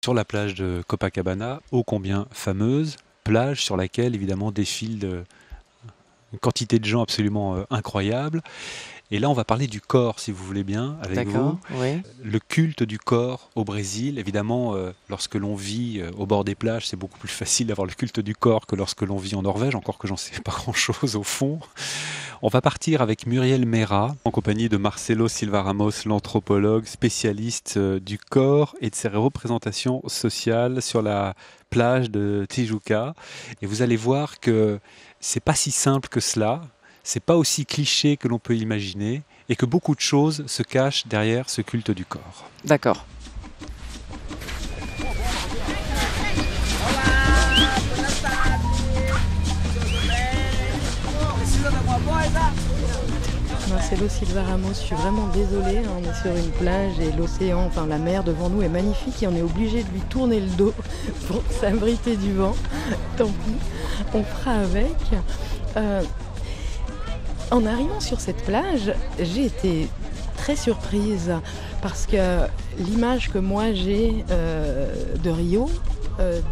Sur la plage de Copacabana, ô combien fameuse, plage sur laquelle évidemment défilent une quantité de gens absolument incroyable. Et là, on va parler du corps, si vous voulez bien, avec D'accord, vous. oui. Le culte du corps au Brésil, évidemment, lorsque l'on vit au bord des plages, c'est beaucoup plus facile d'avoir le culte du corps que lorsque l'on vit en Norvège, encore que j'en sais pas grand-chose au fond. On va partir avec Muriel Meira, en compagnie de Marcelo Silva Ramos, l'anthropologue spécialiste du corps et de ses représentations sociales sur la plage de Tijuca. Et vous allez voir que c'est pas si simple que cela, c'est pas aussi cliché que l'on peut imaginer, et que beaucoup de choses se cachent derrière ce culte du corps. D'accord. Marcelo Silva Ramos, je suis vraiment désolée, hein, on est sur une plage et l'océan, enfin la mer devant nous est magnifique et on est obligé de lui tourner le dos pour s'abriter du vent. Tant pis, on fera avec. En arrivant sur cette plage, j'ai été très surprise parce que l'image que moi j'ai de Rio,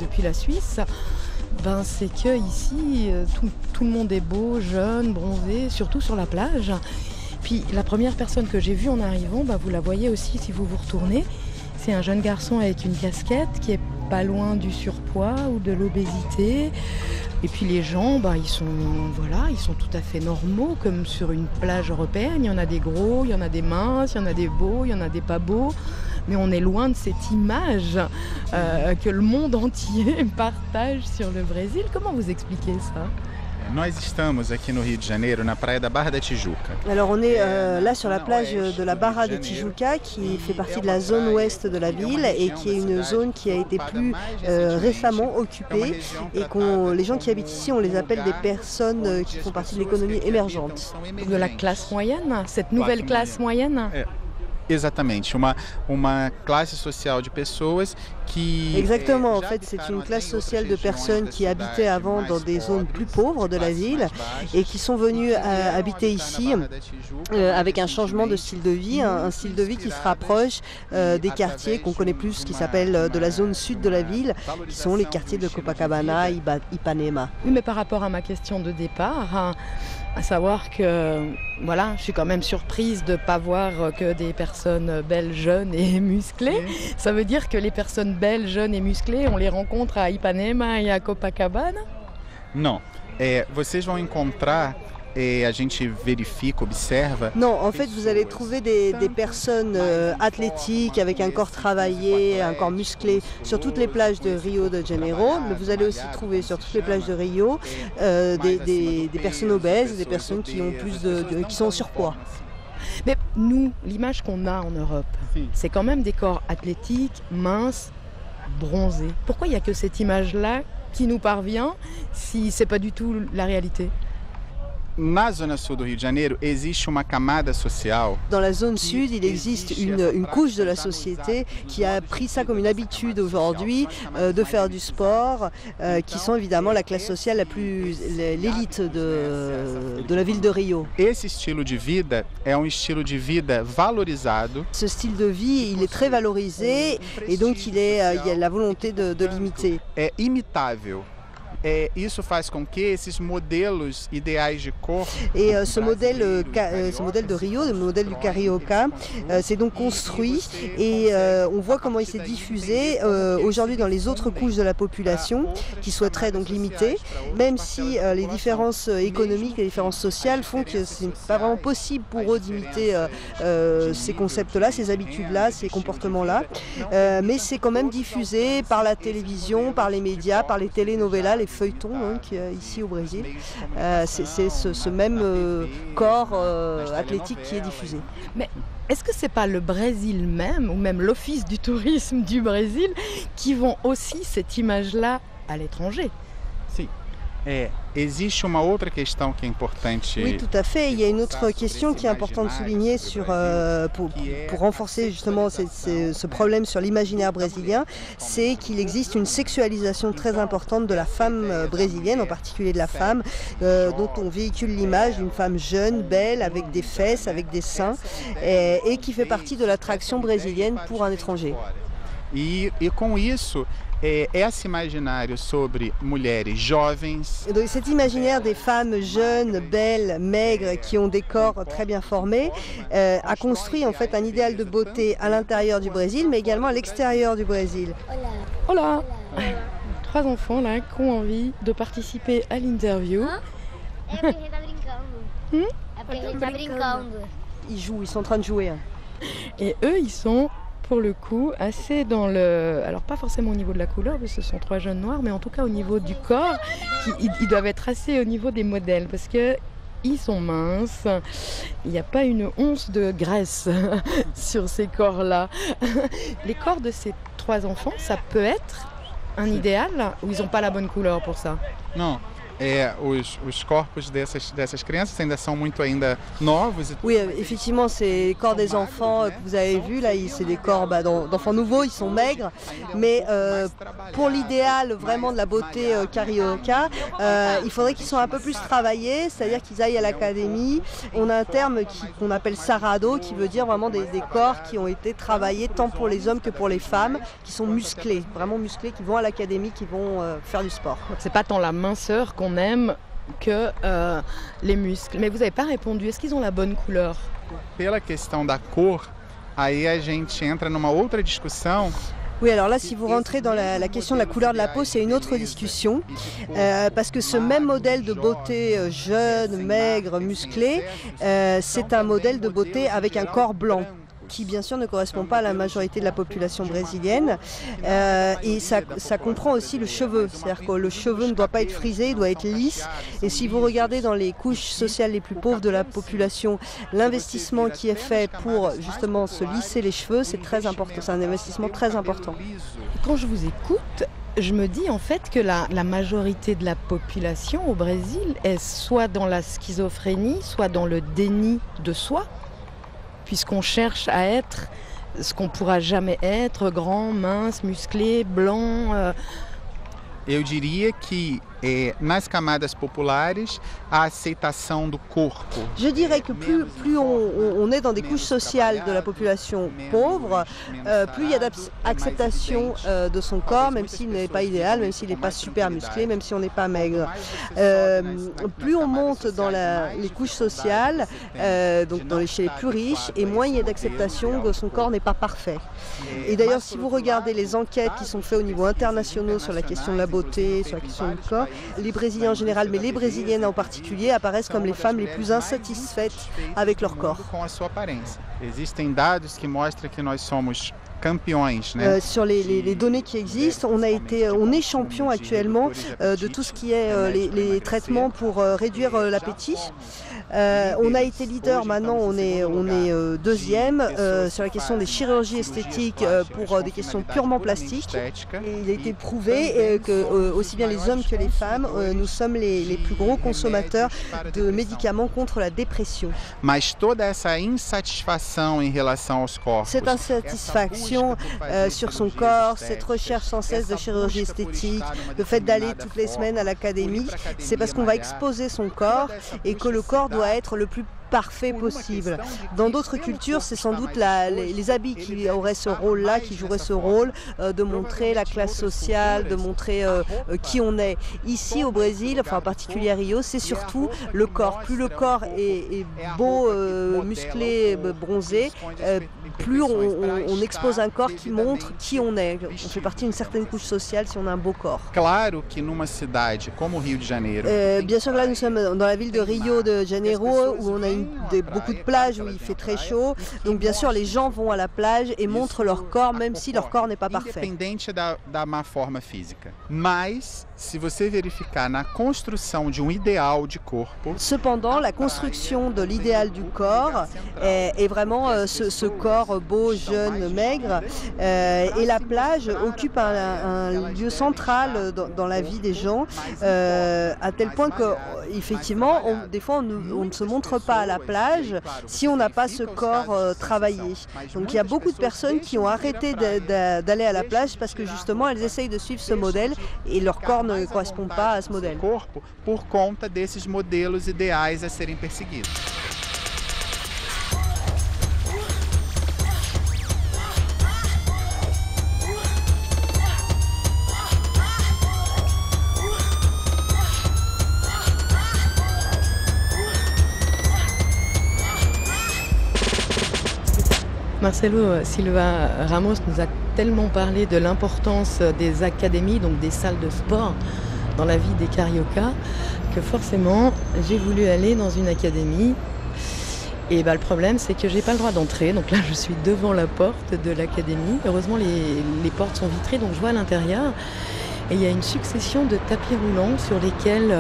depuis la Suisse, c'est que ici tout le monde est beau, jeune, bronzé, surtout sur la plage. Puis la première personne que j'ai vue en arrivant, vous la voyez aussi si vous vous retournez, c'est un jeune garçon avec une casquette qui est pas loin du surpoids ou de l'obésité. Et puis les gens, ils sont tout à fait normaux, comme sur une plage européenne. Il y en a des gros, il y en a des minces, il y en a des beaux, il y en a des pas beaux. Mais on est loin de cette image que le monde entier partage sur le Brésil. Comment vous expliquez ça ? Nós estamos aqui no Rio de Janeiro, na praia da Barra da Tijuca. Alors on est là sur la plage de la Barra de Tijuca qui fait partie de la zone ouest de la ville et qui est une zone qui a été plus récemment occupée et les gens qui habitent ici, on les appelle des personnes qui font partie de l'économie émergente. De la classe moyenne, cette nouvelle classe moyenne. Exatamente, uma classe sociale de pessoas qui... Exactement, en fait c'est une classe sociale de personnes qui habitaient avant dans des zones plus pauvres de la ville et qui sont venues habiter ici avec un changement de style de vie, un style de vie qui se rapproche des quartiers qu'on connaît plus, qui s'appellent de la zone sud de la ville, qui sont les quartiers de Copacabana, Ipanema. Oui, mais par rapport à ma question de départ, à savoir que je suis quand même surprise de ne pas voir que des personnes belles, jeunes et musclées. Ça veut dire que les personnes belles, jeunes et musclées, on les rencontre à Ipanema et à Copacabana? Non, vocês vão encontrar, a gente verifica, observa... Non, en fait, vous allez trouver des personnes athlétiques, avec un corps travaillé, un corps musclé, sur toutes les plages de Rio de Janeiro. Mais vous allez aussi trouver sur toutes les plages de Rio des personnes obèses, des personnes qui ont qui sont en surpoids. Mais nous, l'image qu'on a en Europe, c'est quand même des corps athlétiques, minces, bronzés. Pourquoi il n'y a que cette image-là qui nous parvient si c'est pas du tout la réalité ? Na zona sul do Rio de Janeiro, existe uma camada social. Dans la zone sud, il existe une couche de la société qui a pris ça comme une habitude aujourd'hui de faire du sport, qui sont évidemment la classe sociale l'élite de la ville de Rio. Esse estilo de vida é estilo de vida valorizado. Ce style de vie, il est très valorisé et donc il y a la volonté de l'imiter. É imitável. Isso faz com que esses modelos ideais de corpo... Et ce modèle de Rio, le modèle du Carioca, s'est donc construit et on voit comment il s'est diffusé aujourd'hui dans les autres couches de la population qui souhaiteraient donc l'imiter, même si les différences économiques, les différences sociales font que ce n'est pas vraiment possible pour eux d'imiter ces concepts-là, ces habitudes-là, ces comportements-là. Mais c'est quand même diffusé par la télévision, par les médias, par les telenovelas, les feuilletons donc, ici au Brésil. C'est ce même corps athlétique qui est diffusé. Mais est-ce que c'est pas le Brésil même, ou même l'Office du tourisme du Brésil, qui vend aussi cette image-là à l'étranger? Si. Existe uma outra questão que é importante. Oui, tout à fait. Il y a une autre question qui est importante de souligner pour renforcer justement ce problème sur l'imaginaire brésilien, c'est qu'il existe une sexualisation très importante de la femme brésilienne, en particulier de la femme, dont on véhicule l'image d'une femme jeune, belle, avec des fesses, avec des seins, et qui fait partie de l'attraction brésilienne pour un étranger. E com isso, esse imaginário sobre mulheres jovens. Et donc cet imaginaire des femmes jeunes, belles, maigres, qui ont des corps très bien formés, a construit en fait un idéal de beauté à l'intérieur du Brésil, mais également à l'extérieur du Brésil. Hola. 3 enfants là qui ont envie de participer à l'interview. É porque a gente tá brincando. É porque a gente tá brincando. Ils jouent, ils sont en train de jouer. Et eux, ils sont pour le coup assez dans le... Alors pas forcément au niveau de la couleur, parce que ce sont 3 jeunes noirs, mais en tout cas au niveau du corps, ils doivent être assez au niveau des modèles, parce que ils sont minces, il n'y a pas une once de graisse sur ces corps-là. Les corps de ces 3 enfants, ça peut être un idéal, ou ils n'ont pas la bonne couleur pour ça? Não. Os corpos dessas crianças ainda são muito ainda novos. Oui, effectivement, c'est les corps des enfants que vous avez vus, là, c'est des corps d'enfants nouveaux, ils sont maigres, mais pour l'idéal vraiment de la beauté carioca, il faudrait qu'ils soient un peu plus travaillés, c'est-à-dire qu'ils aillent à l'académie. On a un terme qu'on appelle sarado, qui veut dire vraiment des corps qui ont été travaillés tant pour les hommes que pour les femmes, qui sont musclés, vraiment musclés, qui vont à l'académie, qui vont faire du sport. Donc c'est pas tant la minceur qu'on aime que les muscles. Mais vous n'avez pas répondu, est-ce qu'ils ont la bonne couleur? Pela questão da cor, aí a gente entra numa outra discussão. Oui, alors là, si vous rentrez dans la question de la couleur de la peau, c'est une autre discussion, parce que ce même modèle de beauté jeune, maigre, musclé, c'est un modèle de beauté avec un corps blanc, qui bien sûr ne correspond pas à la majorité de la population brésilienne. Et ça comprend aussi le cheveu, c'est-à-dire que le cheveu ne doit pas être frisé, il doit être lisse. Et si vous regardez dans les couches sociales les plus pauvres de la population, l'investissement qui est fait pour justement se lisser les cheveux, c'est très important, c'est un investissement très important. Quand je vous écoute, je me dis en fait que la majorité de la population au Brésil est soit dans la schizophrénie, soit dans le déni de soi, puisqu'on cherche à être ce qu'on ne pourra jamais être, grand, mince, musclé, blanc. Eu diria que nas camadas populares, a aceitação do corpo. Je dirais que plus on est dans des couches sociales de la population pauvre, plus il y a d'acceptation de son corps, même s'il n'est pas idéal, même s'il n'est pas super musclé, même si on n'est pas maigre. Plus on monte dans les couches sociales, donc chez les plus riches, et moins il y a d'acceptation que son corps n'est pas parfait. Et d'ailleurs, si vous regardez les enquêtes qui sont faites au niveau international sur la question de la beauté, sur la question du corps, les Brésiliens en général, mais les Brésiliennes en particulier, apparaissent comme les femmes les plus insatisfaites avec leur corps. Com a sua aparência. Existem dados que mostram que nós somos campeões, né? Sur les données qui existent, on est champion actuellement de tout ce qui est les traitements pour réduire l'appétit. On a été leader, maintenant on est deuxième sur la question des chirurgies esthétiques pour des questions purement plastiques. Et il a été prouvé que aussi bien les hommes que les femmes, nous sommes les plus gros consommateurs de médicaments contre la dépression. Mas toda essa insatisfação em relação aos corpos. Cette insatisfaction sur son corps, cette recherche sans cesse de chirurgie esthétique, le fait d'aller toutes les semaines à l'académie, c'est parce qu'on va exposer son corps et que le corps doit être le plus parfait possible. Dans d'autres cultures, c'est sans doute les habits qui auraient ce rôle-là, qui joueraient ce rôle de montrer la classe sociale, de montrer qui on est. Ici au Brésil, enfin en particulier à Rio, c'est surtout le corps. Plus le corps est beau, musclé, bronzé, plus on expose un corps qui montre qui on est. On fait partie d'une certaine couche sociale si on a un beau corps. Claro que numa cidade como o Rio de Janeiro. Bien sûr que là nous sommes dans la ville de Rio de Janeiro où on a beaucoup de plages où il fait très chaud. Donc bien sûr les gens vont à la plage et montrent leur corps même si leur corps n'est pas parfait. Independente da má forma física. Mas se você verificar na construção de ideal de corpo. Cependant, la construction de l'idéal du corps est vraiment ce corps beau, jeune, maigre. Et la plage occupe un lieu central dans la vie des gens, à tel point que, effectivement, des fois, on ne se montre pas à la plage si on n'a pas ce corps travaillé. Donc, il y a beaucoup de personnes qui ont arrêté d'aller à la plage parce que, justement, elles essayent de suivre ce modèle et leur corps ne correspond pas à ce modèle. Corpo por conta desses modelos ideais a serem perseguidos. Marcelo Silva Ramos nous a tellement parlé de l'importance des académies, donc des salles de sport, dans la vie des Cariocas, que forcément j'ai voulu aller dans une académie. Et le problème, c'est que j'ai pas le droit d'entrer. Donc là, je suis devant la porte de l'académie. Heureusement, les portes sont vitrées, donc je vois à l'intérieur. Et il y a une succession de tapis roulants sur lesquels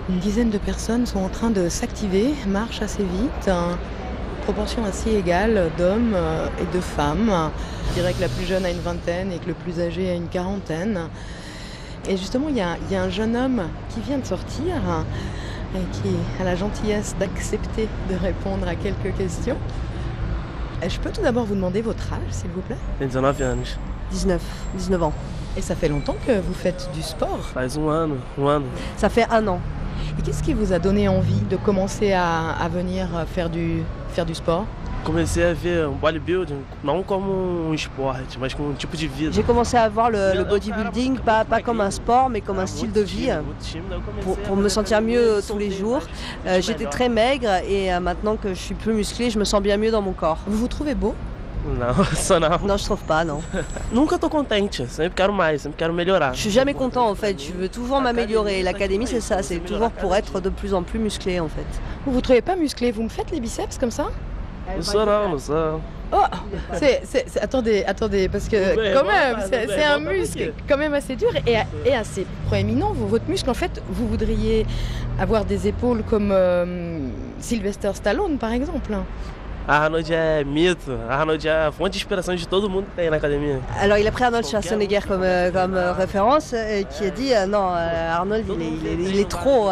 une dizaine de personnes sont en train de s'activer, marchent assez vite, proportion assez égale d'hommes et de femmes. Je dirais que la plus jeune a une vingtaine et que le plus âgé a une quarantaine. Et justement, il y a un jeune homme qui vient de sortir et qui a la gentillesse d'accepter de répondre à quelques questions. Je peux tout d'abord vous demander votre âge, s'il vous plaît? 19 anos. 19 ans. Et ça fait longtemps que vous faites du sport? Faz ano. Ça fait 1 an. Et qu'est-ce qui vous a donné envie de commencer à venir faire du sport? Comecei a ver bodybuilding não como esporte, mas como tipo de vida. J'ai commencé à voir le bodybuilding pas comme un sport, mais comme un style de vie, pour me sentir mieux tous les jours. J'étais très maigre et maintenant que je suis plus musclée, je me sens bien mieux dans mon corps. Vous vous trouvez beau? Não, só não. Non, je trouve pas, non. Nunca tô contente, sempre quero mais, sempre quero melhorar. Je suis jamais content en fait, je veux toujours m'améliorer. L'académie c'est ça, c'est toujours pour être de plus en plus musclé en fait. Vous vous trouvez pas musclé? Vous me faites les biceps comme ça? Não sou não, não sou. Oh, attendez, parce que quand même, c'est un muscle quand même assez dur et assez proéminent. Votre muscle, en fait, vous voudriez avoir des épaules comme Sylvester Stallone, par exemple. Arnold é mito, Arnold é a fonte de inspiração de todo mundo que tem na academia. Alors il a pris Arnold Schwarzenegger comme référence qui a dit non, Arnold il est trop,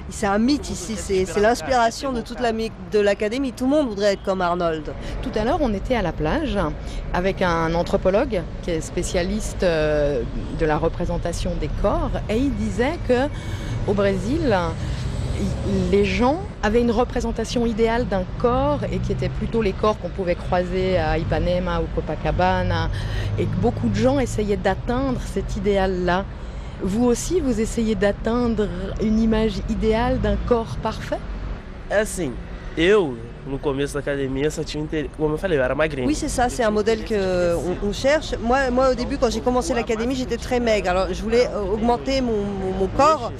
c'est un mythe ici, c'est l'inspiration de toute l'académie, tout le monde voudrait être comme Arnold. Tout à l'heure on était à la plage avec un anthropologue qui est spécialiste de la représentation des corps et il disait que au Brésil, les gens avaient une représentation idéale d'un corps et qui étaient plutôt les corps qu'on pouvait croiser à Ipanema ou Copacabana et que beaucoup de gens essayaient d'atteindre cet idéal-là. Vous aussi, vous essayez d'atteindre une image idéale d'un corps parfait? É assim, no começo da academia só tinha interesse, como eu falei, eu era magrinho. Oui, c'est ça, c'est un modèle qu'on cherche. Moi, au début, quand j'ai commencé l'académie, j'étais très maigre. Alors, je voulais augmenter mon corps,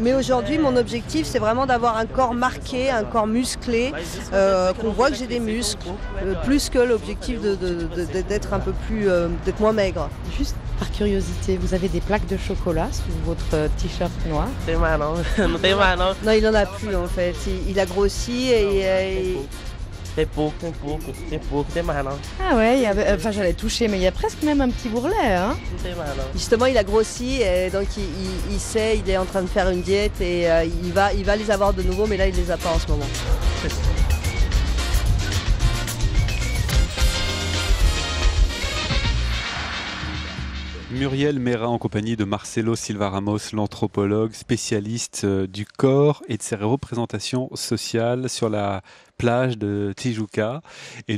mais aujourd'hui, mon objectif, c'est vraiment d'avoir un corps marqué, un corps musclé, qu'on voit que j'ai des muscles, plus que l'objectif d'être un peu plus, d'être moins maigre. Juste par curiosité, vous avez des plaques de chocolat sous votre t-shirt noir? Não tem mais não, não tem mais não. Non, il en a plus en fait. Il a grossi et Tem pouco, tem mais não. Ah ouais, enfin j'allais toucher, mais il y a presque même un petit bourrelet, hein? Não tem mais não. justement il a grossi et donc il sait, il est en train de faire une diète et il va les avoir de nouveau, mais là il les a pas en ce moment. Muriel Mera en compagnie de Marcelo Silva Ramos, l'anthropologue spécialiste du corps et de ses représentations sociales sur la plage de Tijuca. Et